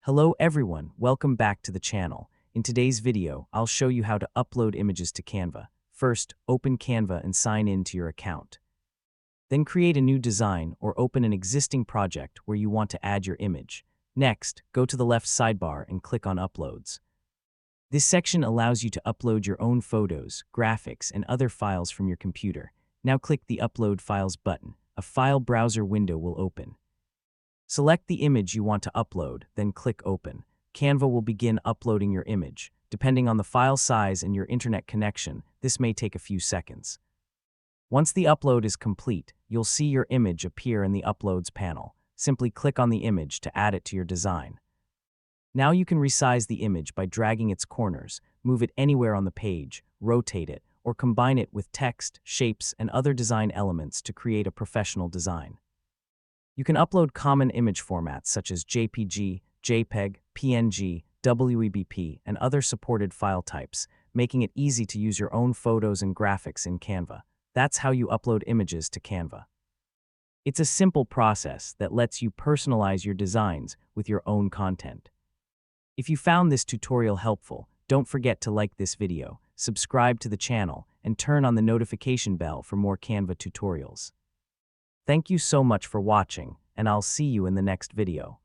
Hello everyone, welcome back to the channel. In today's video, I'll show you how to upload images to Canva. First, open Canva and sign in to your account. Then create a new design or open an existing project where you want to add your image. Next, go to the left sidebar and click on Uploads. This section allows you to upload your own photos, graphics, and other files from your computer. Now click the Upload Files button. A file browser window will open. Select the image you want to upload, then click Open. Canva will begin uploading your image. Depending on the file size and your internet connection, this may take a few seconds. Once the upload is complete, you'll see your image appear in the Uploads panel. Simply click on the image to add it to your design. Now you can resize the image by dragging its corners, move it anywhere on the page, rotate it, or combine it with text, shapes, and other design elements to create a professional design. You can upload common image formats such as JPG, JPEG, PNG, WEBP, and other supported file types, making it easy to use your own photos and graphics in Canva. That's how you upload images to Canva. It's a simple process that lets you personalize your designs with your own content. If you found this tutorial helpful, don't forget to like this video, subscribe to the channel, and turn on the notification bell for more Canva tutorials. Thank you so much for watching, and I'll see you in the next video.